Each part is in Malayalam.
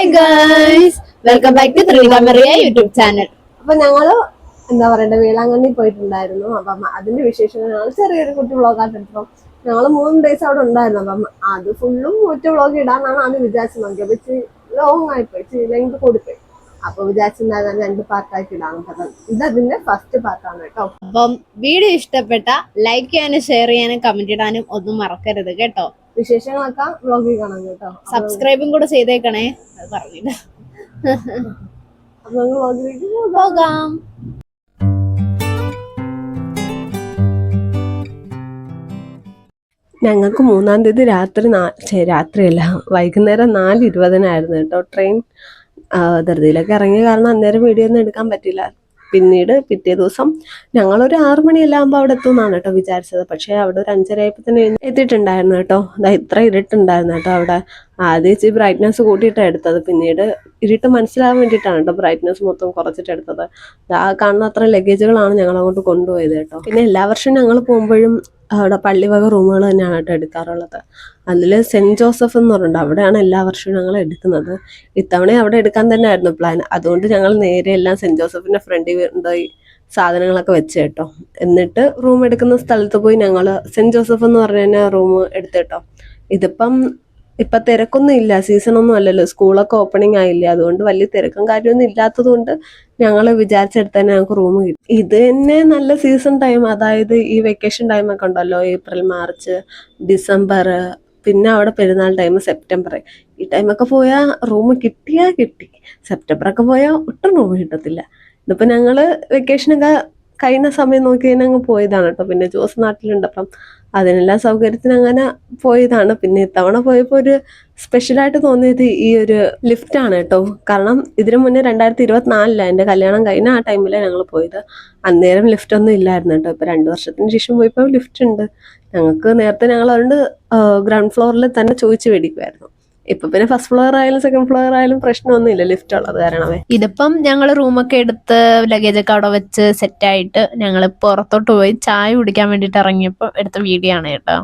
Hi guys, welcome back to Thrilika Mariya YouTube channel. അപ്പൊ ഞങ്ങള് എന്താ പറയണ്ടേ, വേളാങ്കണ്ണി പോയിട്ടുണ്ടായിരുന്നു. അപ്പം അതിന്റെ വിശേഷങ്ങൾ ഞങ്ങൾ ചെറിയൊരു കുട്ടി വ്ളോഗായിട്ട് എടുത്തപ്പം ഞങ്ങള് 3 days അവിടെ ഉണ്ടായിരുന്നു. അപ്പം അത് ഫുള്ളും ഒറ്റ വ്ളോഗ് ഇടാന്നാണ് ആദ്യം വിചാരിച്ചു നോക്കിയത്. ഇച്ചിരി ലോങ് ആയിപ്പോയി, ലെങ്ത് കൂടിപ്പോയി. അപ്പൊ വിചാരിച്ചിട്ടുണ്ടായിരുന്നു 2 പാർട്ടായിട്ട് ഇടാന്ന് പറഞ്ഞത്. ഇതതിന്റെ ഫസ്റ്റ് പാർട്ടാണ് കേട്ടോ. അപ്പം വീഡിയോ ഇഷ്ടപ്പെട്ട ലൈക്ക് ചെയ്യാനും ഷെയർ ചെയ്യാനും കമന്റ് ഇടാനും ഒന്നും മറക്കരുത് കേട്ടോ. വിശേഷങ്ങളൊക്കെ വ്ളോഗിൽ കാണാം കേട്ടോ. സബ്സ്ക്രൈബും കൂടെ ചെയ്തേക്കണേ, അത് പറഞ്ഞില്ല. അപ്പൊ ഞങ്ങൾ വ്ളോഗിലേക്ക് പോകാം. ഞങ്ങൾക്ക് 3-ാം തീയതി രാത്രിയല്ല, വൈകുന്നേരം 4:20 കേട്ടോ ട്രെയിൻ. ധൃതിയിലൊക്കെ ഇറങ്ങിയ കാരണം അന്നേരം വീഡിയോ ഒന്നും എടുക്കാൻ പറ്റില്ല. പിന്നീട് പിറ്റേ ദിവസം ഞങ്ങളൊരു 6 മണിയെല്ലാം ആകുമ്പോൾ അവിടെ എത്തുമെന്നാണ് കേട്ടോ വിചാരിച്ചത്. പക്ഷേ അവിടെ ഒരു 5:30 ആയപ്പോൾ തന്നെ എത്തിയിട്ടുണ്ടായിരുന്നു കേട്ടോ. ഇത്ര ഇരുട്ടുണ്ടായിരുന്നു കേട്ടോ അവിടെ. ആദ്യം ഇച്ചിരി ബ്രൈറ്റ്നസ് കൂട്ടിയിട്ടാണ് എടുത്തത്. പിന്നീട് ഇരുട്ട് മനസ്സിലാവാൻ വേണ്ടിയിട്ടാണ് കേട്ടോ ബ്രൈറ്റ്നസ് മൊത്തം കുറച്ചിട്ട് എടുത്തത്. ആ കാണുന്ന അത്ര ലഗേജുകളാണ് ഞങ്ങൾ അങ്ങോട്ട് കൊണ്ടുപോയത് കേട്ടോ. പിന്നെ എല്ലാ വർഷവും ഞങ്ങൾ പോകുമ്പോഴും അവിടെ പള്ളിവക റൂമുകൾ തന്നെയാണ് കേട്ടോ എടുക്കാറുള്ളത്. അതിൽ സെൻറ്റ് ജോസഫ് എന്ന് പറഞ്ഞിട്ടുണ്ട്, അവിടെയാണ് എല്ലാ വർഷവും ഞങ്ങൾ എടുക്കുന്നത്. ഇത്തവണ അവിടെ എടുക്കാൻ തന്നെ ആയിരുന്നു പ്ലാൻ. അതുകൊണ്ട് ഞങ്ങൾ നേരെ എല്ലാം സെൻറ്റ് ജോസഫിൻ്റെ ഫ്രണ്ടിൽ കൊണ്ടുപോയി സാധനങ്ങളൊക്കെ വെച്ച് കേട്ടോ. എന്നിട്ട് റൂം എടുക്കുന്ന സ്ഥലത്ത് പോയി ഞങ്ങൾ സെൻറ്റ് ജോസഫ് എന്ന് പറഞ്ഞ തന്നെ റൂം എടുത്തേട്ടോ. ഇപ്പം തിരക്കൊന്നും ഇല്ല, സീസണൊന്നും അല്ലല്ലോ, സ്കൂളൊക്കെ ഓപ്പണിംഗ് ആയില്ലേ. അതുകൊണ്ട് വലിയ തിരക്കും കാര്യമൊന്നും ഇല്ലാത്തത് കൊണ്ട് ഞങ്ങൾ വിചാരിച്ചെടുത്ത് തന്നെ ഞങ്ങൾക്ക് റൂം കിട്ടി. ഇത് തന്നെ നല്ല സീസൺ ടൈം, അതായത് ഈ വെക്കേഷൻ ടൈമൊക്കെ ഉണ്ടല്ലോ, ഏപ്രിൽ, മാർച്ച്, ഡിസംബർ, പിന്നെ അവിടെ പെരുന്നാൾ ടൈം സെപ്റ്റംബർ. ഈ ടൈമൊക്കെ പോയാൽ റൂം കിട്ടിയാൽ കിട്ടി. സെപ്റ്റംബറൊക്കെ പോയാൽ ഒട്ടും റൂം കിട്ടത്തില്ല. ഇതിപ്പോൾ ഞങ്ങൾ വെക്കേഷനൊക്കെ കഴിഞ്ഞ സമയം നോക്കി തന്നെ അങ്ങ് പോയതാണ് കേട്ടോ. പിന്നെ ജോസ് നാട്ടിലുണ്ട്, അപ്പം അതിനെല്ലാം സൗകര്യത്തിന് അങ്ങനെ പോയതാണ്. പിന്നെ ഇത്തവണ പോയപ്പോൾ ഒരു സ്പെഷ്യലായിട്ട് തോന്നിയത് ഈ ഒരു ലിഫ്റ്റാണ് കേട്ടോ. കാരണം ഇതിനു മുന്നേ 2024 എൻ്റെ കല്യാണം കഴിഞ്ഞ ആ ടൈമിലാണ് ഞങ്ങൾ പോയത്. അന്നേരം ലിഫ്റ്റൊന്നും ഇല്ലായിരുന്നു കേട്ടോ. ഇപ്പോൾ 2 വർഷത്തിന് ശേഷം പോയപ്പോൾ ലിഫ്റ്റ് ഉണ്ട്. നേരത്തെ ഞങ്ങൾ അതുകൊണ്ട് ഗ്രൗണ്ട് ഫ്ലോറിൽ തന്നെ ചോദിച്ച് മേടിക്കുമായിരുന്നു. ഇപ്പൊ പിന്നെ ഫസ്റ്റ് ഫ്ലോർ ആയാലും സെക്കൻഡ് ഫ്ലോർ ആയാലും പ്രശ്നമൊന്നുമില്ല ലിഫ്റ്റ് ഉള്ളത് കാരണമേ. ഇതിപ്പം ഞങ്ങൾ റൂമൊക്കെ എടുത്ത് ലഗേജൊക്കെ അവിടെ വെച്ച് സെറ്റായിട്ട് ഞങ്ങൾ പുറത്തോട്ട് പോയി ചായ കുടിക്കാൻ വേണ്ടിയിട്ട് ഇറങ്ങിയപ്പോൾ എടുത്ത വീഡിയോ ആണ് കേട്ടോ.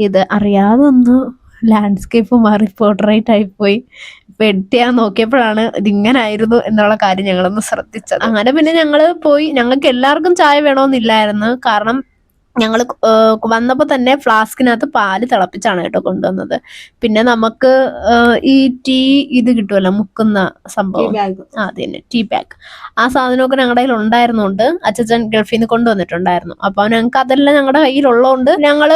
ഇത് അറിയാതെ ഒന്ന് ലാൻഡ്സ്കേപ്പ് മാറി പോർട്രേറ്റ് ആയിപ്പോയി. ഇപ്പൊ എഡിറ്റ് ചെയ്യാൻ നോക്കിയപ്പോഴാണ് ഇതിങ്ങനായിരുന്നു എന്നുള്ള കാര്യം ഞങ്ങളൊന്ന് ശ്രദ്ധിച്ചത്. അങ്ങനെ പിന്നെ ഞങ്ങൾ പോയി. ഞങ്ങൾക്ക് എല്ലാവർക്കും ചായ വേണമെന്നില്ലായിരുന്നു. കാരണം ഞങ്ങൾ വന്നപ്പോൾ തന്നെ ഫ്ലാസ്കിനകത്ത് പാല് തിളപ്പിച്ചാണ് കേട്ടോ കൊണ്ടുവന്നത്. പിന്നെ നമുക്ക് ഈ ടീ ഇത് കിട്ടുമല്ലോ, മുക്കുന്ന സംഭവം, അത് തന്നെ ടീ ബാഗ്. ആ സാധനമൊക്കെ ഞങ്ങളുടെ കയ്യിൽ ഉണ്ടായിരുന്നുകൊണ്ട് അച്ഛൻ ഗൾഫിൽ നിന്ന് കൊണ്ടുവന്നിട്ടുണ്ടായിരുന്നു. അപ്പോൾ ഞങ്ങൾക്ക് അതെല്ലാം ഞങ്ങളുടെ കയ്യിലുള്ളതുകൊണ്ട് ഞങ്ങൾ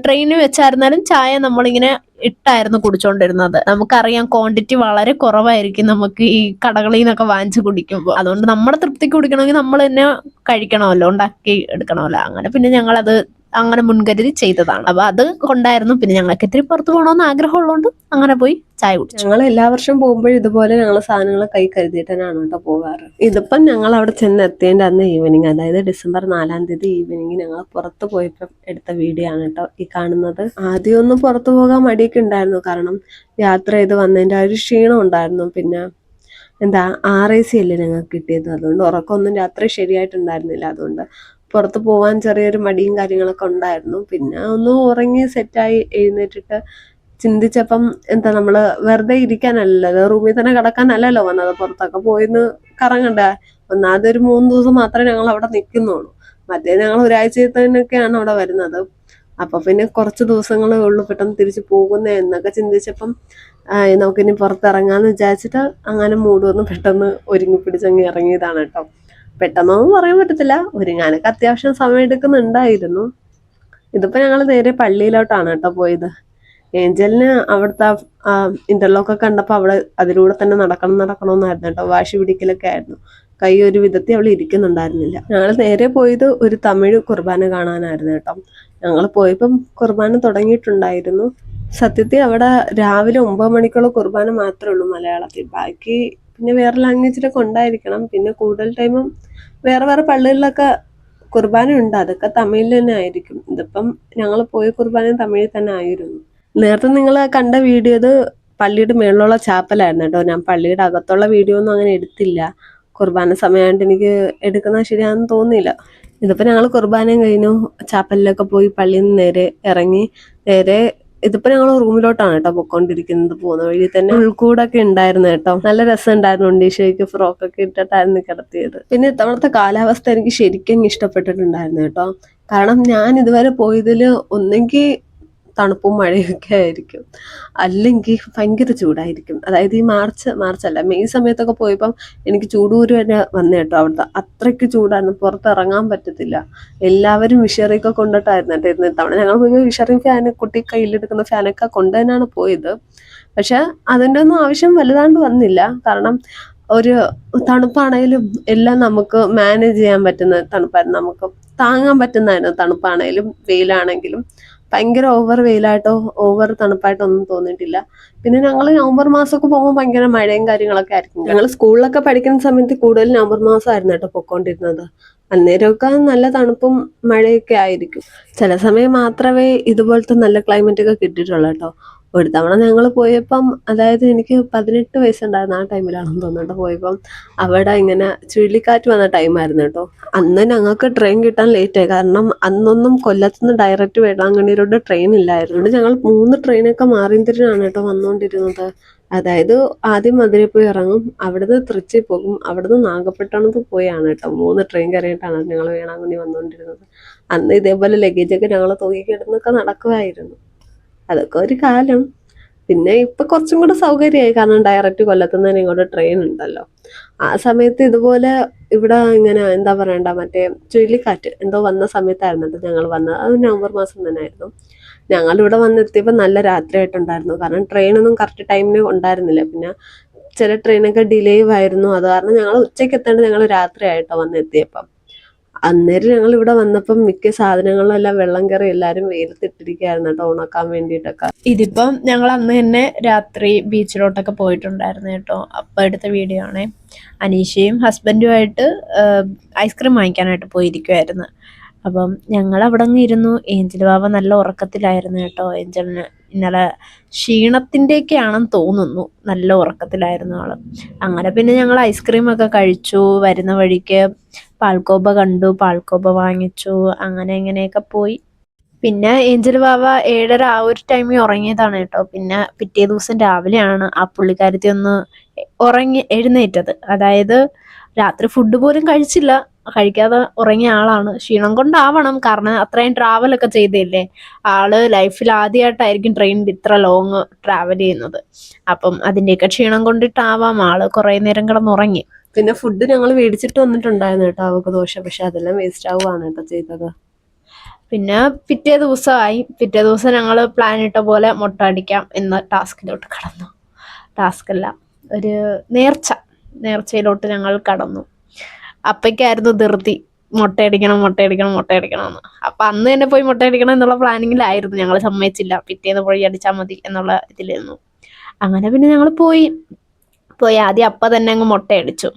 ട്രെയിനിൽ വെച്ചായിരുന്നാലും ചായ നമ്മളിങ്ങനെ ഇട്ടായിരുന്നു കുടിച്ചോണ്ടിരുന്നത്. നമുക്കറിയാം ക്വാണ്ടിറ്റി വളരെ കുറവായിരിക്കും നമുക്ക് ഈ കടകളിൽ നിന്നൊക്കെ വാങ്ങിച്ച് കുടിക്കുമ്പോൾ. അതുകൊണ്ട് നമ്മുടെ തൃപ്തിക്ക് കുടിക്കണമെങ്കിൽ നമ്മൾ തന്നെ കഴിക്കണമല്ലോ, ഉണ്ടാക്കി എടുക്കണമല്ലോ. അങ്ങനെ പിന്നെ ഞങ്ങളത് അങ്ങനെ മുൻകരുതി ചെയ്തതാണ്. അപ്പൊ അത് കൊണ്ടായിരുന്നു. പിന്നെ ഞങ്ങൾക്ക് ഇത്തിരി പുറത്ത് പോകണമെന്ന് ആഗ്രഹമുള്ളതുകൊണ്ട് അങ്ങനെ പോയി ചായ കുടിച്ചു. ഞങ്ങൾ എല്ലാ വർഷവും പോകുമ്പോഴും ഇതുപോലെ ഞങ്ങൾ സാധനങ്ങൾ കൈ കരുതിയിട്ടാണ് കേട്ടോ പോകാറ്. ഇതിപ്പം ഞങ്ങൾ അവിടെ ചെന്ന് എത്തിയതിൻ്റെ അന്ന് ഈവനിങ്, അതായത് ഡിസംബർ 4-ാം തീയതി ഈവനിങ് ഞങ്ങൾ പുറത്ത് പോയപ്പോൾ എടുത്ത വീഡിയോ ആണ് കേട്ടോ ഈ കാണുന്നത്. ആദ്യമൊന്നും പുറത്ത് പോകാൻ മടിയൊക്കെ ഉണ്ടായിരുന്നു, കാരണം യാത്ര ചെയ്ത് വന്നതിൻ്റെ ആ ഒരു ക്ഷീണം ഉണ്ടായിരുന്നു. പിന്നെ RAC അല്ലേ ഞങ്ങൾക്ക് കിട്ടിയത്, അതുകൊണ്ട് ഉറക്കമൊന്നും രാത്രി ശരിയായിട്ടുണ്ടായിരുന്നില്ല. അതുകൊണ്ട് പുറത്ത് പോകാൻ ചെറിയൊരു മടിയും കാര്യങ്ങളൊക്കെ ഉണ്ടായിരുന്നു. പിന്നെ ഒന്ന് ഉറങ്ങി സെറ്റായി എഴുന്നേറ്റിട്ട് ചിന്തിച്ചപ്പം നമ്മൾ വെറുതെ ഇരിക്കാനല്ലല്ലോ, റൂമിൽ തന്നെ കിടക്കാനല്ലല്ലോ വന്നത്, പുറത്തൊക്കെ പോയിന്ന് കറങ്ങണ്ടേ. ഒന്നാമതൊരു 3 ദിവസം മാത്രമേ ഞങ്ങൾ അവിടെ നിൽക്കുന്നുള്ളൂ. മറ്റേ ഞങ്ങൾ ഒരാഴ്ചത്തേനൊക്കെയാണ് അവിടെ വരുന്നത്. അപ്പൊ പിന്നെ കുറച്ച് ദിവസങ്ങളേ ഉള്ളൂ പെട്ടെന്ന് തിരിച്ചു പോകുന്നേ എന്നൊക്കെ ചിന്തിച്ചപ്പം നമുക്കിനി പുറത്തിറങ്ങാന്ന് വിചാരിച്ചിട്ട് അങ്ങനെ മൂടുവന്ന് പെട്ടെന്ന് ഒരുങ്ങി പിടിച്ചങ്ങ് ഇറങ്ങിയതാണ് കേട്ടോ. പെട്ടെന്നൊന്നും പറയാൻ പറ്റത്തില്ല, ഒരുങ്ങാനൊക്കെ അത്യാവശ്യം സമയം എടുക്കുന്നുണ്ടായിരുന്നു. ഇതിപ്പോ ഞങ്ങൾ നേരെ പള്ളിയിലോട്ടാണ് കേട്ടോ പോയത്. ഏഞ്ചലിന് അവിടുത്തെ ഇന്റർലോക്ക് ഒക്കെ കണ്ടപ്പോൾ അവള് അതിലൂടെ തന്നെ നടക്കണമെന്നായിരുന്നു കേട്ടോ. വാശി പിടിക്കലൊക്കെ ആയിരുന്നു. കൈ ഒരു വിധത്തിൽ അവൾ ഇരിക്കുന്നുണ്ടായിരുന്നില്ല. ഞങ്ങൾ നേരെ പോയത് ഒരു തമിഴ് കുർബാന കാണാനായിരുന്നു കേട്ടോ. ഞങ്ങൾ പോയപ്പം കുർബാന തുടങ്ങിയിട്ടുണ്ടായിരുന്നു. സത്യത്തിൽ അവിടെ രാവിലെ 9 മണിക്കുള്ള കുർബാന മാത്രമേ ഉള്ളൂ മലയാളത്തിൽ. ബാക്കി പിന്നെ വേറെ ലാംഗ്വേജിലൊക്കെ ഉണ്ടായിരിക്കണം. പിന്നെ കൂടുതൽ ടൈമും വേറെ പള്ളികളിലൊക്കെ കുർബാന ഉണ്ട്, അതൊക്കെ തമിഴിൽ തന്നെ ആയിരിക്കും. ഇതിപ്പം ഞങ്ങൾ പോയ കുർബാന തമിഴിൽ തന്നെ ആയിരുന്നു. നേരത്തെ നിങ്ങൾ കണ്ട വീഡിയോ ഇത് പള്ളിയുടെ മേളിലുള്ള ചാപ്പലായിരുന്നു കേട്ടോ. ഞാൻ പള്ളിയുടെ അകത്തുള്ള വീഡിയോ ഒന്നും അങ്ങനെ എടുത്തില്ല, കുർബാന സമയമായിട്ട് എനിക്ക് എടുക്കുന്നത് ശരിയാണെന്ന് തോന്നിയില്ല. ഇതിപ്പോൾ ഞങ്ങൾ കുർബാനയും കഴിഞ്ഞു, ചാപ്പലിലൊക്കെ പോയി പള്ളിയിൽ നിന്ന് നേരെ ഇറങ്ങി നേരെ ഇതിപ്പോ ഞങ്ങൾ റൂമിലോട്ടാണ് കേട്ടോ പൊക്കോണ്ടിരിക്കുന്നത്. പോകുന്ന വഴി തന്നെ ഉൾക്കൂടൊക്കെ ഉണ്ടായിരുന്നു കേട്ടോ. നല്ല രസം ഉണ്ടായിരുന്നു. ഉണ്ടീഷയ്ക്ക് ഫ്രോക്കൊക്കെ ഇട്ടിട്ടായിരുന്നു കിടത്തിയത്. പിന്നെ ഇത്തവണത്തെ കാലാവസ്ഥ എനിക്ക് ശരിക്കും ഇഷ്ടപ്പെട്ടിട്ടുണ്ടായിരുന്നു കേട്ടോ. കാരണം ഞാൻ ഇതുവരെ പോയതിൽ ഒന്നെങ്കിൽ തണുപ്പും മഴയൊക്കെ ആയിരിക്കും, അല്ലെങ്കിൽ ഭയങ്കര ചൂടായിരിക്കും. അതായത് ഈ മാർച്ച് അല്ല, മെയ് സമയത്തൊക്കെ പോയപ്പം എനിക്ക് ചൂടൂര് വരെ വന്നു കേട്ടോ. അവിടുത്തെ അത്രയ്ക്ക് ചൂടായിരുന്നു, പുറത്തിറങ്ങാൻ പറ്റത്തില്ല. എല്ലാവരും വിഷറിയൊക്കെ കൊണ്ടിട്ടായിരുന്നു കേട്ടോ ഇരുന്ന്. തവണ ഞങ്ങൾ പോയി വിഷറി ഫാൻ, കുട്ടി കയ്യിലെടുക്കുന്ന ഫാനൊക്കെ കൊണ്ട് തന്നെയാണ് പോയത്. പക്ഷെ അതിൻ്റെ ഒന്നും ആവശ്യം വലുതാണ്ട് വന്നില്ല. കാരണം ഒരു തണുപ്പാണേലും എല്ലാം നമുക്ക് മാനേജ് ചെയ്യാൻ പറ്റുന്ന തണുപ്പായിരുന്നു, നമുക്ക് താങ്ങാൻ പറ്റുന്നതായിരുന്നു. തണുപ്പാണേലും വെയിലാണെങ്കിലും ഭയങ്കര ഓവർ വെയിലായിട്ടോ ഓവർ തണുപ്പായിട്ടോ ഒന്നും തോന്നിയിട്ടില്ല. പിന്നെ ഞങ്ങൾ നവംബർ മാസമൊക്കെ പോകുമ്പോൾ ഭയങ്കര മഴയും കാര്യങ്ങളൊക്കെ ആയിരിക്കും. ഞങ്ങൾ സ്കൂളിലൊക്കെ പഠിക്കുന്ന സമയത്ത് കൂടുതൽ നവംബർ മാസമായിരുന്നു കേട്ടോ പൊക്കോണ്ടിരുന്നത്. അന്നേരമൊക്കെ നല്ല തണുപ്പും മഴയൊക്കെ ആയിരിക്കും. ചില സമയം മാത്രമേ ഇതുപോലത്തെ നല്ല ക്ലൈമറ്റ് ഒക്കെ കിട്ടിയിട്ടുള്ളൂ കേട്ടോ. ഒരു തവണ ഞങ്ങൾ പോയപ്പം, അതായത് എനിക്ക് 18 വയസ്സുണ്ടായിരുന്നു, ആ ടൈമിലാണെന്ന് തോന്നുന്നുണ്ട് പോയപ്പം. അവിടെ ഇങ്ങനെ ചുഴലിക്കാറ്റ് വന്ന ടൈമായിരുന്നു കേട്ടോ. അന്ന് ഞങ്ങൾക്ക് ട്രെയിൻ കിട്ടാൻ ലേറ്റായി. കാരണം അന്നൊന്നും കൊല്ലത്തുനിന്ന് ഡയറക്റ്റ് വേളാങ്കണ്ണിയിലോട്ട് ട്രെയിൻ ഇല്ലായിരുന്നു. ഞങ്ങൾ 3 ട്രെയിനൊക്കെ മാറിന്തിരിഞ്ഞാണ് കേട്ടോ വന്നുകൊണ്ടിരുന്നത്. അതായത് ആദ്യം മധുരയിൽ പോയി ഇറങ്ങും, അവിടുന്ന് തൃച്ചി പോകും, അവിടുന്ന് നാഗപ്പട്ടണത്ത് പോയാണ് കേട്ടോ 3 ട്രെയിൻ കയറിയിട്ടാണ് ഞങ്ങൾ വേളാങ്കണ്ണി വന്നുകൊണ്ടിരുന്നത്. അന്ന് ഇതേപോലെ ലഗേജൊക്കെ ഞങ്ങൾ തൂക്കിക്കിടന്നൊക്കെ നടക്കുമായിരുന്നു. അതൊക്കെ ഒരു കാലം. പിന്നെ ഇപ്പൊ കുറച്ചും കൂടെ സൗകര്യമായി, കാരണം ഡയറക്റ്റ് കൊല്ലത്തുനിന്ന് തന്നെ ഇങ്ങോട്ട് ട്രെയിൻ ഉണ്ടല്ലോ. ആ സമയത്ത് ഇതുപോലെ ഇവിടെ ഇങ്ങനെ എന്താ പറയണ്ട, മറ്റേ ചുഴലിക്കാറ്റ് എന്തോ വന്ന സമയത്തായിരുന്നു ഞങ്ങൾ വന്നത്. അത് നവംബർ മാസം തന്നെ ആയിരുന്നു. ഞങ്ങളിവിടെ വന്നെത്തിയപ്പോൾ നല്ല രാത്രിയായിട്ടുണ്ടായിരുന്നു. കാരണം ട്രെയിനൊന്നും കറക്റ്റ് ടൈമിന് ഉണ്ടായിരുന്നില്ല. പിന്നെ ചില ട്രെയിനൊക്കെ ഡിലേ ആയിരുന്നു. അത് കാരണം ഞങ്ങൾ ഉച്ചയ്ക്ക് എത്തേണ്ട ഞങ്ങൾ രാത്രിയായിട്ടോ വന്നെത്തിയപ്പം. അന്നേരം ഞങ്ങൾ ഇവിടെ വന്നപ്പം മിക്ക സാധനങ്ങളും എല്ലാം വെള്ളം കയറി എല്ലാരും വെയിലത്തിട്ടിരിക്കുകയായിരുന്നു കേട്ടോ, ഉണക്കാൻ വേണ്ടിയിട്ടൊക്കെ. ഇതിപ്പം ഞങ്ങൾ അന്ന് തന്നെ രാത്രി ബീച്ചിലോട്ടൊക്കെ പോയിട്ടുണ്ടായിരുന്നു കേട്ടോ. അപ്പം എടുത്ത വീഡിയോ ആണേ. അനീഷയും ഹസ്ബൻഡുമായിട്ട് ഐസ്ക്രീം വാങ്ങിക്കാനായിട്ട് പോയിരിക്കുമായിരുന്നു. അപ്പം ഞങ്ങൾ അവിടെ അങ്ങ് ഇരുന്നു. ഏഞ്ചൽ ബാബ നല്ല ഉറക്കത്തിലായിരുന്നു കേട്ടോ. ഏഞ്ചലിന് ഇന്നലെ ക്ഷീണത്തിൻ്റെയൊക്കെ ആണെന്ന് തോന്നുന്നു, നല്ല ഉറക്കത്തിലായിരുന്നു ആള്. അങ്ങനെ പിന്നെ ഞങ്ങൾ ഐസ്ക്രീമൊക്കെ കഴിച്ചു. വരുന്ന വഴിക്ക് പാൽക്കോബ കണ്ടു, പാൽക്കോബ വാങ്ങിച്ചു. അങ്ങനെ ഇങ്ങനെയൊക്കെ പോയി. പിന്നെ ഏഞ്ചൽ ബാബ 7:30 ആ ഒരു ടൈമിൽ ഉറങ്ങിയതാണ് കേട്ടോ. പിന്നെ പിറ്റേ ദിവസം രാവിലെയാണ് ആ പുള്ളിക്കാരത്തി ഒന്ന് എഴുന്നേറ്റത്. അതായത് രാത്രി ഫുഡ് പോലും കഴിക്കാതെ ഉറങ്ങിയ ആളാണ്. ക്ഷീണം കൊണ്ടാവണം, കാരണം അത്രയും ട്രാവലൊക്കെ ചെയ്തില്ലേ. ആള് ലൈഫിൽ ആദ്യമായിട്ടായിരിക്കും ട്രെയിനിൽ ഇത്ര ലോങ് ട്രാവൽ ചെയ്യുന്നത്. അപ്പം അതിൻ്റെയൊക്കെ ക്ഷീണം കൊണ്ടിട്ടാവാം ആള് കുറേ നേരം കിടന്നുറങ്ങി. പിന്നെ ഫുഡ് ഞങ്ങൾ മേടിച്ചിട്ട് വന്നിട്ടുണ്ടായിരുന്നു കേട്ടോ അവൾക്ക് ദോശ. പക്ഷെ അതെല്ലാം വേസ്റ്റ് ആവുകയാണ് കേട്ടോ ചെയ്തത്. പിന്നെ പിറ്റേ ദിവസം ഞങ്ങൾ പ്ലാൻ ഇട്ട പോലെ മുട്ട അടിക്കാം എന്ന ടാസ്കിലോട്ട് കടന്നു. ടാസ്കല്ല, ഒരു നേർച്ചയിലോട്ട് ഞങ്ങൾ കടന്നു. അപ്പയ്ക്കായിരുന്നു ധൃതി, മുട്ടയടിക്കണം എന്ന്. അപ്പം അന്ന് തന്നെ പോയി മുട്ടയടിക്കണം എന്നുള്ള പ്ലാനിങ്ങിലായിരുന്നു. ഞങ്ങൾ സമ്മതിച്ചില്ല, പിറ്റേന്ന് പോയി അടിച്ചാൽ മതി എന്നുള്ള ഇതിലായിരുന്നു. അങ്ങനെ പിന്നെ ഞങ്ങൾ പോയി ആദ്യം അപ്പ തന്നെ അങ്ങ് മുട്ടയടിച്ചു.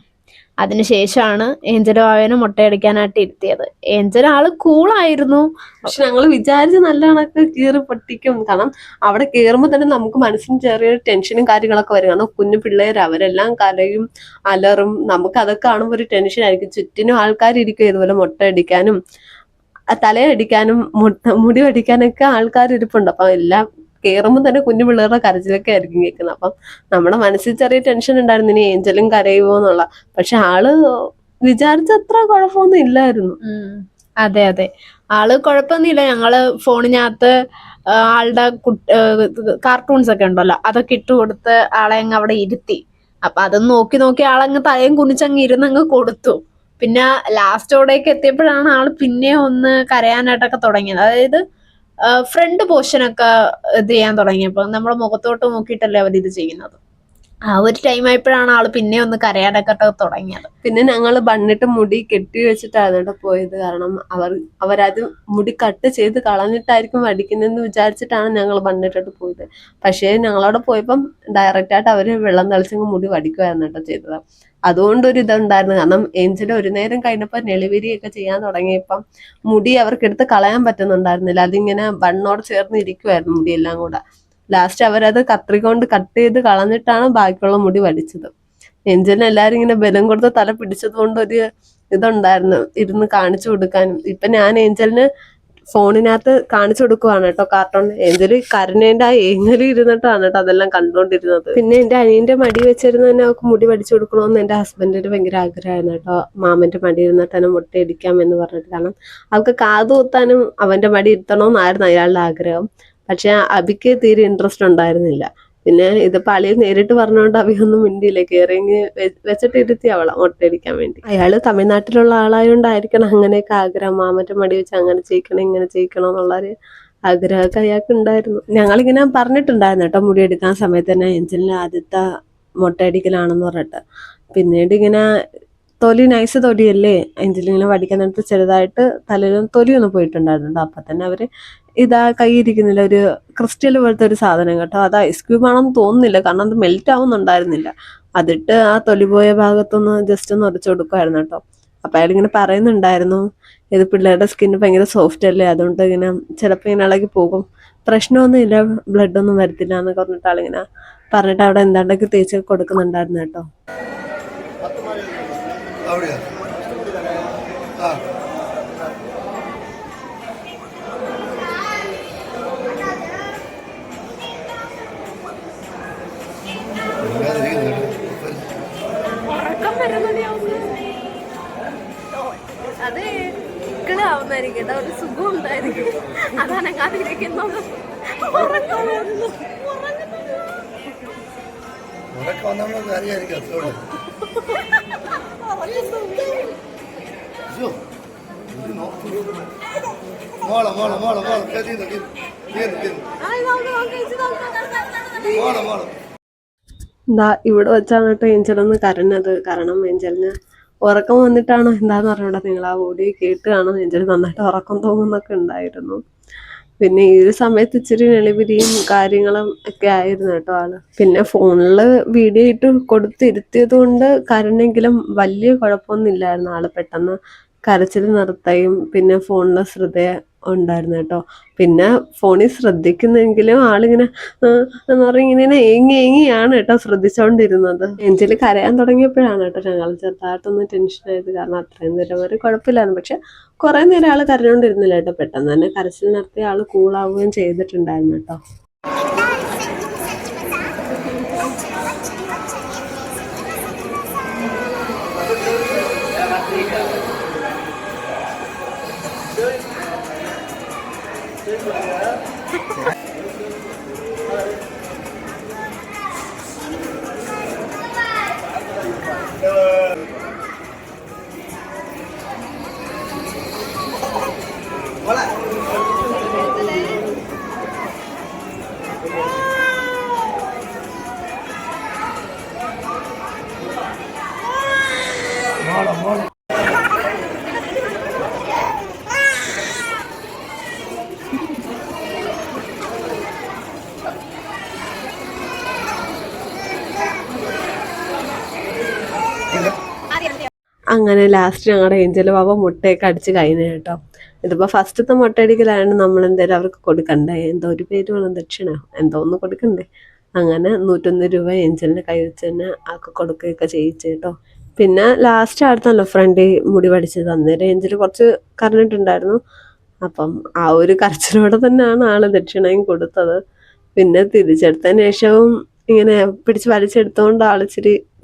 അതിനുശേഷമാണ് ഏഞ്ചൽ ബാബേനെ മുട്ടയടിക്കാനായിട്ട് ഇരുത്തിയത്. ഏഞ്ചൽ ആള് കൂളായിരുന്നു. പക്ഷെ ഞങ്ങൾ വിചാരിച്ച് നല്ല കണക്ക് കീറി പൊട്ടിക്കും. കാരണം അവിടെ കയറുമ്പോൾ തന്നെ നമുക്ക് മനസ്സിന് ചെറിയൊരു ടെൻഷനും കാര്യങ്ങളൊക്കെ വരും. കാരണം കുഞ്ഞു പിള്ളേർ അവരെല്ലാം കരയും അലറും. നമുക്ക് അതൊക്കെ കാണുമ്പോൾ ഒരു ടെൻഷൻ ആയിരിക്കും. ചുറ്റിനും ആൾക്കാരിരിക്കും ഇതുപോലെ മുട്ടയടിക്കാനും തലയടിക്കാനും മുടി അടിക്കാനൊക്കെ ആൾക്കാർ ഇരിപ്പുണ്ട്. അപ്പൊ എല്ലാം കയറുമ്പോൾ തന്നെ കുഞ്ഞു പിള്ളേരുടെ കരച്ചിലൊക്കെ ആയിരിക്കും കേൾക്കുന്നത്. അപ്പം നമ്മുടെ മനസ്സിൽ ചെറിയ ടെൻഷൻ ഉണ്ടായിരുന്നു, ഇനി ഏഞ്ചലും കരയുമോ എന്നുള്ള. പക്ഷെ ആള് വിചാരിച്ചത്ര കുഴപ്പമൊന്നും ഇല്ലായിരുന്നു. അതെ, ആള് കുഴപ്പമൊന്നുമില്ല. ഞങ്ങള് ഫോണിനകത്ത് ആളുടെ കാർട്ടൂൺസ് ഒക്കെ ഉണ്ടല്ലോ, അതൊക്കെ ഇട്ട് കൊടുത്ത് ആളെ അങ്ങ് അവിടെ ഇരുത്തി. അപ്പൊ അതൊന്ന് നോക്കി ആളങ്ങ് തലയും കുനിച്ചങ്ങ് ഇരുന്നങ്ങ് കൊടുത്തു. പിന്നെ ലാസ്റ്റോടേക്ക് എത്തിയപ്പോഴാണ് ആള് പിന്നെ ഒന്ന് കരയാനായിട്ടൊക്കെ തുടങ്ങിയത്. അതായത് ഫ്രണ്ട് പോർഷനൊക്കെ ഇത് ചെയ്യാൻ തുടങ്ങിയപ്പോ നമ്മുടെ മുഖത്തോട്ട് നോക്കിയിട്ടല്ലേ അവർ ഇത് ചെയ്യുന്നത്. ആ ഒരു ടൈം ആയപ്പോഴാണ് ആള് പിന്നെ ഒന്ന് കരയാനൊക്കെ തുടങ്ങിയത്. പിന്നെ ഞങ്ങൾ ബണ്ണിട്ട് മുടി കെട്ടി വെച്ചിട്ടാണ് കേട്ടോ പോയത്. കാരണം അവരത് മുടി കട്ട് ചെയ്ത് കളഞ്ഞിട്ടായിരിക്കും അടിക്കുന്നതെന്ന് വിചാരിച്ചിട്ടാണ് ഞങ്ങൾ ബണ്ണിട്ടിട്ട് പോയത്. പക്ഷേ ഞങ്ങളവിടെ പോയപ്പം ഡയറക്റ്റ് ആയിട്ട് അവര് വെള്ളം തളിച്ചങ്ങ് മുടി വടിക്കുമായിരുന്നു കേട്ടോ ചെയ്തത്. അതുകൊണ്ടൊരു ഇതുണ്ടായിരുന്നു. കാരണം ഏഞ്ചൽ ഒരു നേരം കഴിഞ്ഞപ്പോൾ നെളിവിരിയൊക്കെ ചെയ്യാൻ തുടങ്ങിയപ്പം മുടി അവർക്കെടുത്ത് കളയാൻ പറ്റുന്നുണ്ടായിരുന്നില്ല. അതിങ്ങനെ ബണ്ണോട് ചേർന്ന് ഇരിക്കുമായിരുന്നു മുടിയെല്ലാം കൂടെ. ലാസ്റ്റ് അവരത് കത്രികൊണ്ട് കട്ട് ചെയ്ത് കളഞ്ഞിട്ടാണ് ബാക്കിയുള്ള മുടി വടിച്ചത്. ഏഞ്ചലിന് എല്ലാരും ഇങ്ങനെ ബലം കൊടുത്ത് തല പിടിച്ചത് കൊണ്ട് ഒരു ഇതുണ്ടായിരുന്നു ഇരുന്ന് കാണിച്ചു കൊടുക്കാനും. ഇപ്പൊ ഞാൻ ഏഞ്ചലിന് ഫോണിനകത്ത് കാണിച്ചു കൊടുക്കുവാണ് കേട്ടോ കാർട്ടൂൺ. ഏഞ്ചല് കരുണേന്റെ ആ ഏങ്ങല് ഇരുന്നിട്ടാണ് കേട്ടോ അതെല്ലാം കണ്ടുകൊണ്ടിരുന്നത്. പിന്നെ എന്റെ അനിയന്റെ മടി വെച്ചിരുന്ന് തന്നെ അവൾക്ക് മുടി പഠിച്ചു കൊടുക്കണമെന്ന് എന്റെ ഹസ്ബൻഡിന് ഭയങ്കര ആഗ്രഹമായിരുന്നു കേട്ടോ. മാമന്റെ മടി ഇരുന്നിട്ട് തന്നെ മുട്ടയടിക്കാം എന്ന് പറഞ്ഞിട്ട്. കാരണം അവൾക്ക് കാത് കുത്താനും അവന്റെ മടി ഇരുത്തണമെന്നായിരുന്നു അയാളുടെ ആഗ്രഹം. പക്ഷെ അബിക്ക് തീരെ ഇൻട്രസ്റ്റ് ഉണ്ടായിരുന്നില്ല. പിന്നെ ഇതിപ്പോ അളിയൻ നേരിട്ട് പറഞ്ഞുകൊണ്ട് അഭിയൊന്നും മിണ്ടിയില്ല. കയറിങ്ങി വെച്ചിട്ട് ഇരുത്തി അവളെ മുട്ടയടിക്കാൻ വേണ്ടി. അയാള് തമിഴ്നാട്ടിലുള്ള ആളായതുകൊണ്ടായിരിക്കണം അങ്ങനെയൊക്കെ ആഗ്രഹം. മാമന്റെ മടി വെച്ച് അങ്ങനെ ചെയ്യിക്കണം ഇങ്ങനെ ചെയ്യിക്കണം എന്നുള്ളൊരു ആഗ്രഹമൊക്കെ അയാൾക്ക് ഉണ്ടായിരുന്നു. ഞങ്ങളിങ്ങനെ പറഞ്ഞിട്ടുണ്ടായിരുന്നു കേട്ടോ മുടിയെടുക്കാൻ സമയത്ത് തന്നെ ഏഞ്ചലിന് ആദ്യത്തെ മുട്ടയടിക്കലാണെന്ന് പറഞ്ഞിട്ട്. പിന്നീട് ഇങ്ങനെ തൊലി നൈസ് തൊലിയല്ലേ ഏഞ്ചലിങ്ങനെ വടിക്കാൻ നേരത്ത് ചെറുതായിട്ട് തലയിലും തൊലിയൊന്നും പോയിട്ടുണ്ടായിരുന്നു. അപ്പൊ തന്നെ അവര് ഇതാ കൈയിരിക്കുന്നില്ല ഒരു ക്രിസ്റ്റൽ പോലത്തെ ഒരു സാധനം കേട്ടോ. അത് ഐസ് ക്യൂബ് ആണെന്ന് തോന്നുന്നില്ല, കാരണം അത് മെൽറ്റ് ആവുന്നുണ്ടായിരുന്നില്ല. അതിട്ട് ആ തൊലി പോയ ഭാഗത്തൊന്ന് ജസ്റ്റ് ഒന്ന് ഉരച്ചു കൊടുക്കുമായിരുന്നു കേട്ടോ. അപ്പൊ അയാളിങ്ങനെ പറയുന്നുണ്ടായിരുന്നു, ഇത് പിള്ളേരുടെ സ്കിന്ന് ഭയങ്കര സോഫ്റ്റ് അല്ലേ, അതുകൊണ്ട് ഇങ്ങനെ ചിലപ്പോൾ ഇങ്ങനെ ഇളകി പോകും, പ്രശ്നമൊന്നും ഇല്ല, ബ്ലഡ് ഒന്നും വരത്തില്ല എന്നൊക്കെ പറഞ്ഞിട്ട് ആളിങ്ങനെ പറഞ്ഞിട്ട് അവിടെ എന്താണ്ടൊക്കെ തേച്ച് കൊടുക്കുന്നുണ്ടായിരുന്നു കേട്ടോ. അത് ഇക്കളാവുന്നായിരിക്കും, ഒരു സുഖം ഉണ്ടായിരിക്കും, അതാണെങ്കിരിക്കുന്നത്. എന്താ ഇവിടെ വെച്ചാണ് കേട്ടോ ഏഞ്ചലൊന്ന് കരഞ്ഞത്. കാരണം ഏഞ്ചലിന് ഉറക്കം വന്നിട്ടാണോ എന്താന്ന് പറഞ്ഞോടാ, നിങ്ങൾ ആ ഓഡിയോ കേട്ട് കാണും ഏഞ്ചൽ നന്നായിട്ട് ഉറക്കം തോന്നുന്നൊക്കെ ഉണ്ടായിരുന്നു. പിന്നെ ഈ ഒരു സമയത്ത് ഇച്ചിരി നെളിപിരിയും കാര്യങ്ങളും ഒക്കെ ആയിരുന്നു കേട്ടോ ആള്. പിന്നെ ഫോണില് വീഡിയോ ഇട്ട് കൊടുത്തിരുത്തിയത് കൊണ്ട് കരഞ്ഞെങ്കിലും വലിയ കുഴപ്പമൊന്നും ഇല്ലായിരുന്നു. ആള് പെട്ടെന്ന് കരച്ചിൽ നിർത്തുകയും പിന്നെ ഫോണില് ശ്രദ്ധ ഉണ്ടായിരുന്നു കേട്ടോ. പിന്നെ ഫോണിൽ ശ്രദ്ധിക്കുന്നെങ്കിലും ആളിങ്ങനെ എന്ന് പറഞ്ഞ ഇങ്ങനെ ഏങ്ങിയാണ് കേട്ടോ ശ്രദ്ധിച്ചോണ്ടിരുന്നത്. ഏഞ്ചല് കരയാൻ തുടങ്ങിയപ്പോഴാണ് കേട്ടോ ഞങ്ങൾ ചെറുതായിട്ടൊന്ന് ടെൻഷനായത്. കാരണം അത്രയും നേരം വരെ കുഴപ്പമില്ലായിരുന്നു. പക്ഷെ കുറെ നേരം ആള് കരഞ്ഞോണ്ടിരുന്നില്ല കേട്ടോ. പെട്ടെന്ന് തന്നെ കരച്ചിൽ നിർത്തി ആള് കൂളാവുകയും ചെയ്തിട്ടുണ്ടായിരുന്നു കേട്ടോ. അങ്ങനെ ലാസ്റ്റ് ഞങ്ങളുടെ ഏഞ്ചൽ ബാബ മുട്ടയൊക്കെ അടിച്ച് കഴിഞ്ഞു കേട്ടോ. ഇതിപ്പോൾ ഫസ്റ്റത്തെ മുട്ടയടിക്കലായതുകൊണ്ട് നമ്മൾ എന്തായാലും അവർക്ക് കൊടുക്കണ്ടേ, എന്തോ ഒരു പേര് വേണം, ദക്ഷിണ എന്തോ ഒന്ന് കൊടുക്കണ്ടേ. അങ്ങനെ 101 രൂപ ഏഞ്ചലിന് കൈ വെച്ച് തന്നെ ആൾക്ക് കൊടുക്കുകയൊക്കെ ചെയ്യിച്ചു കേട്ടോ. പിന്നെ ലാസ്റ്റ് ആയിരുന്നല്ലോ ഫ്രണ്ട് മുടി പഠിച്ചത്. അന്നേരം ഏഞ്ചൽ കുറച്ച് കരഞ്ഞിട്ടുണ്ടായിരുന്നു. അപ്പം ആ ഒരു കരച്ചിലോടെ തന്നെയാണ് ആള് ദക്ഷിണയും കൊടുത്തത്. പിന്നെ തിരിച്ചെടുത്തതിന് ശേഷവും ഇങ്ങനെ പിടിച്ച് വലിച്ചെടുത്തോണ്ട്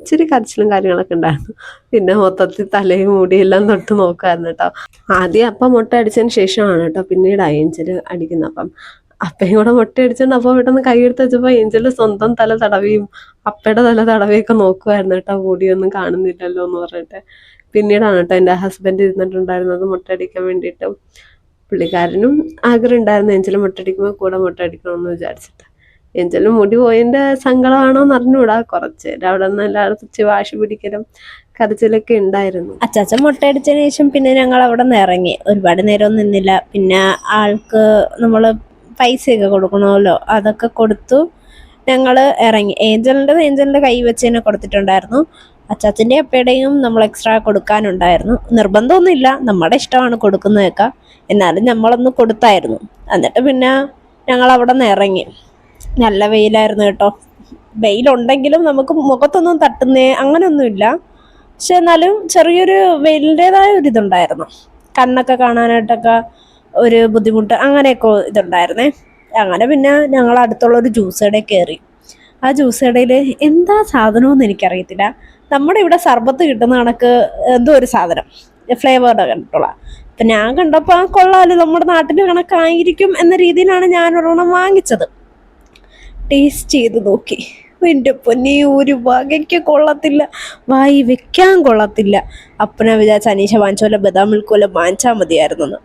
ഇച്ചിരി കരച്ചിലും കാര്യങ്ങളൊക്കെ ഉണ്ടായിരുന്നു. പിന്നെ മൊത്തത്തിൽ തലയും മുടിയെല്ലാം തൊട്ട് നോക്കായിരുന്നു കേട്ടോ. ആദ്യം അപ്പം മുട്ട അടിച്ചതിന് ശേഷമാണ് കേട്ടോ പിന്നീട് ഏഞ്ചല് അടിക്കുന്നത്. അപ്പം അപ്പയും കൂടെ മുട്ട അടിച്ചോണ്ട് അപ്പം പെട്ടെന്ന് കൈയെടുത്ത് വെച്ചപ്പോൾ ഏഞ്ചല് സ്വന്തം തല തടവിയും അപ്പയുടെ തല തടവിയൊക്കെ നോക്കുമായിരുന്നു കേട്ടോ. മുടിയൊന്നും കാണുന്നില്ലല്ലോ എന്ന് പറഞ്ഞിട്ട്. പിന്നീടാണ് കേട്ടോ എൻ്റെ ഹസ്ബൻഡ് ഇരുന്നിട്ടുണ്ടായിരുന്നത് മുട്ട അടിക്കാൻ വേണ്ടിയിട്ട്. പുള്ളിക്കാരനും ആഗ്രഹം ഉണ്ടായിരുന്നു ഏഞ്ചല് മുട്ടടിക്കുമ്പോൾ കൂടെ മുട്ടടിക്കണമെന്ന് വിചാരിച്ചിട്ട്. ഏഞ്ചലിന് മുടി പോയതിൻ്റെ സങ്കടമാണോ എന്ന് അറിഞ്ഞൂടാ. കുറച്ച് അവിടെ നിന്ന് എല്ലായിടത്തും വാശി പിടിക്കലും കരച്ചിലൊക്കെ ഉണ്ടായിരുന്നു. അച്ചാച്ചൻ മുട്ടയടിച്ചതിന് ശേഷം പിന്നെ ഞങ്ങൾ അവിടെ നിന്ന് ഇറങ്ങി. ഒരുപാട് നേരമൊന്നും നിന്നില്ല. പിന്നെ ആൾക്ക് നമ്മൾ പൈസയൊക്കെ കൊടുക്കണമല്ലോ, അതൊക്കെ കൊടുത്തു ഞങ്ങൾ ഇറങ്ങി. ഏഞ്ചലിൻ്റെ കൈ വെച്ച് തന്നെ കൊടുത്തിട്ടുണ്ടായിരുന്നു. അച്ചാച്ചൻ്റെ അപ്പയുടെയും നമ്മൾ എക്സ്ട്രാ കൊടുക്കാനുണ്ടായിരുന്നു. നിർബന്ധമൊന്നുമില്ല, നമ്മുടെ ഇഷ്ടമാണ് കൊടുക്കുന്നതൊക്കെ. എന്നാലും നമ്മളൊന്ന് കൊടുത്തായിരുന്നു. എന്നിട്ട് പിന്നെ ഞങ്ങൾ അവിടെ നിന്ന് ഇറങ്ങി. നല്ല വെയിലായിരുന്നു കേട്ടോ. വെയിലുണ്ടെങ്കിലും നമുക്ക് മുഖത്തൊന്നും തട്ടുന്നേ അങ്ങനെയൊന്നുമില്ല. പക്ഷെ എന്നാലും ചെറിയൊരു വെയിലിൻ്റെതായ ഒരിതുണ്ടായിരുന്നു. കണ്ണൊക്കെ കാണാനായിട്ടൊക്കെ ഒരു ബുദ്ധിമുട്ട് അങ്ങനെയൊക്കെ ഇതുണ്ടായിരുന്നേ. അങ്ങനെ പിന്നെ ഞങ്ങൾ അടുത്തുള്ള ഒരു ജ്യൂസ് കടയിൽ കയറി. ആ ജ്യൂസ് കടയിൽ എന്താ സാധനമെന്ന് എനിക്കറിയത്തില്ല. നമ്മുടെ ഇവിടെ സർബത്ത് കിട്ടുന്ന കണക്ക് എന്തോ ഒരു സാധനം ഫ്ലേവേർഡ് കണ്ടിട്ടുള്ള. അപ്പം ഞാൻ കണ്ടപ്പോൾ കൊള്ളാമല്ലോ, നമ്മുടെ നാട്ടിൽ കണക്കായിരിക്കും എന്ന രീതിയിലാണ് ഞാൻ ഒരെണ്ണം വാങ്ങിച്ചത്. ടേസ്റ്റ് ചെയ്ത് നോക്കി. എൻ്റെ പൊന്നെ, ഒരു വകയ്ക്ക് കൊള്ളത്തില്ല, വായി വെക്കാൻ കൊള്ളത്തില്ല. അപ്പം ഞാൻ വിചാരിച്ച അനീഷ വാങ്ങിച്ച പോലെ ബദാം മിൽക്ക് പോലെ വാങ്ങിച്ചാൽ മതിയായിരുന്നെന്ന്.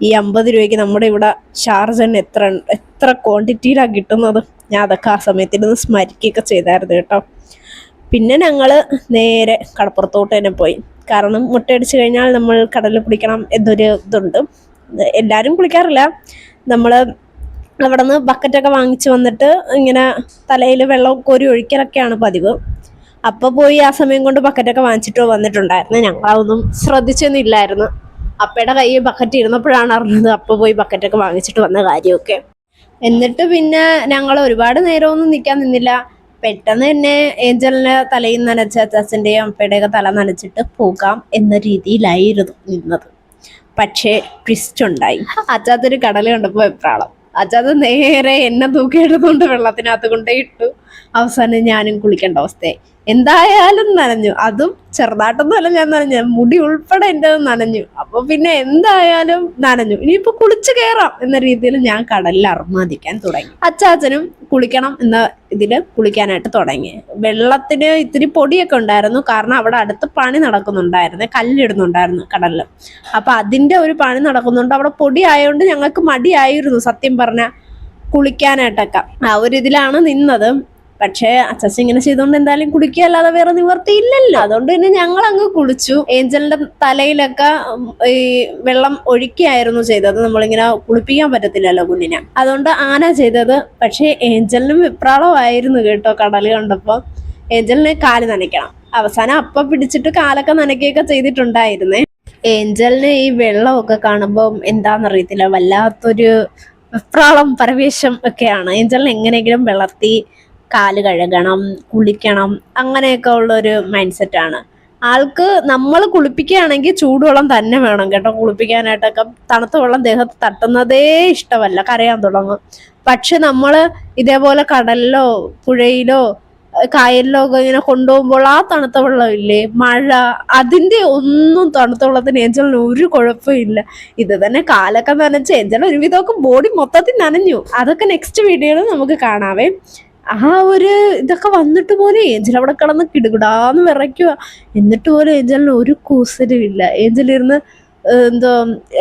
ഈ 50 രൂപയ്ക്ക് നമ്മുടെ ഇവിടെ ഷാർജന് എത്ര ക്വാണ്ടിറ്റിയിലാണ് കിട്ടുന്നത്. ഞാൻ അതൊക്കെ ആ സമയത്തിരുന്ന് സ്മരിക്കുകയൊക്കെ ചെയ്തായിരുന്നു കേട്ടോ. പിന്നെ ഞങ്ങൾ നേരെ കടപ്പുറത്തോട്ട് തന്നെ പോയി. കാരണം മുട്ടയടിച്ച് കഴിഞ്ഞാൽ നമ്മൾ കടലിൽ കുളിക്കണം എന്നൊരു ഇതുണ്ട്. എല്ലാവരും കുളിക്കാറില്ല. നമ്മൾ അവിടെ നിന്ന് ബക്കറ്റൊക്കെ വാങ്ങിച്ച് വന്നിട്ട് ഇങ്ങനെ തലയിൽ വെള്ളം കോരി ഒഴിക്കലൊക്കെയാണ് പതിവ്. അപ്പോൾ പോയി ആ സമയം കൊണ്ട് ബക്കറ്റൊക്കെ വാങ്ങിച്ചിട്ട് വന്നിട്ടുണ്ടായിരുന്നു. ഞങ്ങളതൊന്നും ശ്രദ്ധിച്ചൊന്നുമില്ലായിരുന്നു. അപ്പയുടെ കയ്യിൽ ബക്കറ്റ് ഇരുന്നപ്പോഴാണ് അറിഞ്ഞത്. അപ്പോൾ പോയി ബക്കറ്റൊക്കെ വാങ്ങിച്ചിട്ട് വന്ന കാര്യമൊക്കെ. എന്നിട്ട് പിന്നെ ഞങ്ങൾ ഒരുപാട് നേരമൊന്നും നിൽക്കാൻ നിന്നില്ല. പെട്ടെന്ന് തന്നെ ഏഞ്ചലിനെ തലയിൽ നനച്ച് അച്ചാച്ചൻ്റെയും അപ്പയുടെയൊക്കെ തല നനച്ചിട്ട് പോകാം എന്ന രീതിയിലായിരുന്നു നിന്നത്. പക്ഷേ ട്വിസ്റ്റ് ഉണ്ടായി. അച്ചാത്തൊരു കടൽ കണ്ടപ്പോൾ വെപ്രാളം. അച്ചാത്ത നേരെ എന്നെ തൂക്കിയെടുത്തുകൊണ്ട് വെള്ളത്തിനകത്ത് കൊണ്ടേ ഇട്ടു. അവസാനം ഞാനും കുളിക്കേണ്ട അവസ്ഥയായി. എന്തായാലും നനഞ്ഞു. അതും ചെറുതായിട്ടൊന്നുമല്ല ഞാൻ നനഞ്ഞു, മുടി ഉൾപ്പെടെ എൻ്റെ നനഞ്ഞു. അപ്പൊ പിന്നെ എന്തായാലും നനഞ്ഞു, ഇനിയിപ്പോ കുളിച്ചു കയറാം എന്ന രീതിയിൽ ഞാൻ കടലിൽ അർമാദിക്കാൻ തുടങ്ങി. അച്ചാച്ചനും കുളിക്കണം എന്ന ഇതില് കുളിക്കാനായിട്ട് തുടങ്ങി. വെള്ളത്തിന് ഇത്തിരി പൊടിയൊക്കെ ഉണ്ടായിരുന്നു, കാരണം അവിടെ അടുത്ത് പണി നടക്കുന്നുണ്ടായിരുന്നു, കല്ലിടുന്നുണ്ടായിരുന്നു കടലിൽ. അപ്പൊ അതിന്റെ ഒരു പണി നടക്കുന്നുണ്ട്. അവിടെ പൊടി ആയതുകൊണ്ട് ഞങ്ങൾക്ക് മടിയായിരുന്നു സത്യം പറഞ്ഞ കുളിക്കാനായിട്ടൊക്കെ. ആ ഒരു ഇതിലാണ് നിന്നത്. പക്ഷേ അച്ചാച്ചൻ ഇങ്ങനെ ചെയ്തുകൊണ്ട് എന്തായാലും കുളിക്കുക അല്ലാതെ വേറെ നിവർത്തിയില്ലല്ലോ. അതുകൊണ്ട് തന്നെ ഞങ്ങൾ അങ്ങ് കുളിച്ചു. ഏഞ്ചലിന്റെ തലയിലൊക്കെ ഈ വെള്ളം ഒഴിക്കുകയായിരുന്നു ചെയ്തത്. നമ്മളിങ്ങനെ കുളിപ്പിക്കാൻ പറ്റത്തില്ലല്ലോ കുഞ്ഞിനെ, അതുകൊണ്ട് ആന ചെയ്തത്. പക്ഷേ ഏഞ്ചലിനും വിപ്രാളമായിരുന്നു കേട്ടോ കടൽ കണ്ടപ്പോൾ. ഏഞ്ചലിന് കാല് നനയ്ക്കണം. അവസാനം അപ്പം പിടിച്ചിട്ട് കാലൊക്കെ നനയ്ക്കുകയൊക്കെ ചെയ്തിട്ടുണ്ടായിരുന്നേ. ഏഞ്ചലിന് ഈ വെള്ളമൊക്കെ കാണുമ്പോൾ എന്താണെന്നറിയത്തില്ല, വല്ലാത്തൊരു വിപ്രാളം പരവേശം ഒക്കെയാണ്. ഏഞ്ചലിന് എങ്ങനെയെങ്കിലും വെള്ളത്തി കാല് കഴുകണം, കുളിക്കണം, അങ്ങനെയൊക്കെ ഉള്ളൊരു മൈൻഡ് സെറ്റാണ് ആൾക്ക്. നമ്മൾ കുളിപ്പിക്കുകയാണെങ്കിൽ ചൂടുവെള്ളം തന്നെ വേണം കേട്ടോ കുളിപ്പിക്കാനായിട്ടൊക്കെ. തണുത്ത വെള്ളം ദേഹത്ത് തട്ടുന്നതേ ഇഷ്ടമല്ല, കരയാൻ തുടങ്ങും. പക്ഷെ നമ്മൾ ഇതേപോലെ കടലിലോ പുഴയിലോ കായലിലോ ഒക്കെ ഇങ്ങനെ കൊണ്ടുപോകുമ്പോൾ ആ തണുത്ത വെള്ളം ഇല്ലേ, മഴ, അതിന്റെ ഒന്നും തണുത്ത വെള്ളത്തിന് ഏഞ്ചലിന് ഒരു കുഴപ്പമില്ല. ഇത് തന്നെ കാലൊക്കെ നനച്ച് ഏഞ്ചൽ ഒരുവിധമൊക്കെ ബോഡി മൊത്തത്തിൽ നനഞ്ഞു. അതൊക്കെ നെക്സ്റ്റ് വീഡിയോയിൽ നമുക്ക് കാണാവേ. ആ ഒരു ഇതൊക്കെ വന്നിട്ട് പോലെ ഏഞ്ചൽ അവിടെ കിടന്ന് കിടുകിടാന്ന് വിറയ്ക്കുക. എന്നിട്ട് പോലും ഏഞ്ചലിന് ഒരു കൂസലും ഇല്ല. ഏഞ്ചലിരുന്ന് എന്തോ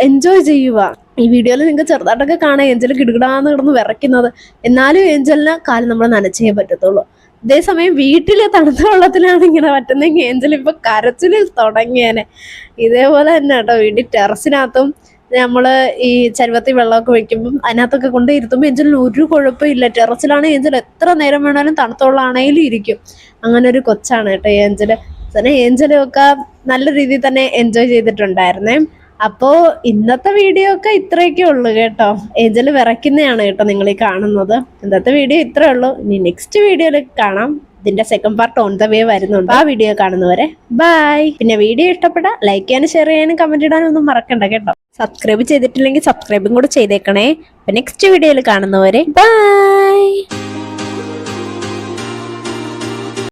എൻജോയ് ചെയ്യുക. ഈ വീഡിയോയിൽ നിങ്ങൾക്ക് ചെറുതായിട്ടൊക്കെ കാണാം ഏഞ്ചൽ കിടുകിടാന്ന് കിടന്ന് വിറയ്ക്കുന്നത്. എന്നാലും ഏഞ്ചലിന് കാല് നമ്മൾ നനച്ചേ പറ്റത്തുള്ളൂ. അതേസമയം വീട്ടിലെ തണുത്ത വെള്ളത്തിലാണ് ഇങ്ങനെ പറ്റുന്നെങ്കിൽ ഏഞ്ചൽ ഇപ്പൊ കരച്ചിൽ തുടങ്ങിയേനെ. ഇതേപോലെ തന്നെ കേട്ടോ വീട്ടിൽ ടെറസിനകത്തും നമ്മൾ ഈ ചരുവത്തിൽ വെള്ളമൊക്കെ വെക്കുമ്പം അതിനകത്തൊക്കെ കൊണ്ട് ഇരുത്തുമ്പോൾ ഏഞ്ചലിന് ഒരു കുഴപ്പമില്ല. ടെറസിലാണ് ഏഞ്ചൽ എത്ര നേരം വേണാലും തണുത്ത വെള്ളമാണേലും ഇരിക്കും. അങ്ങനെ ഒരു കൊച്ചാണ് കേട്ടോ ഏഞ്ചൽ. തന്നെ ഏഞ്ചലൊക്കെ നല്ല രീതിയിൽ തന്നെ എൻജോയ് ചെയ്തിട്ടുണ്ടായിരുന്നേ. അപ്പോൾ ഇന്നത്തെ വീഡിയോ ഒക്കെ ഇത്രയൊക്കെ ഉള്ളു കേട്ടോ. ഏഞ്ചൽ വിറയ്ക്കുന്നതാണ് കേട്ടോ നിങ്ങൾ ഈ കാണുന്നത്. ഇന്നത്തെ വീഡിയോ ഇത്രേ ഉള്ളൂ. ഇനി നെക്സ്റ്റ് വീഡിയോയിൽ കാണാം. ഇതിന്റെ second part on the way വരുന്നുണ്ട്. ആ വീഡിയോ കാണുന്നവരെ ബൈ. പിന്നെ വീഡിയോ ഇഷ്ടപ്പെട്ട ലൈക്ക് ചെയ്യാനും ഷെയർ ചെയ്യാനും കമന്റ് ഇടാനും ഒന്നും മറക്കണ്ട കേട്ടോ. സബ്സ്ക്രൈബ് ചെയ്തിട്ടില്ലെങ്കിൽ സബ്സ്ക്രൈബും കൂടെ ചെയ്തേക്കണേ. നെക്സ്റ്റ് വീഡിയോയിൽ കാണുന്നവരെ ബൈ.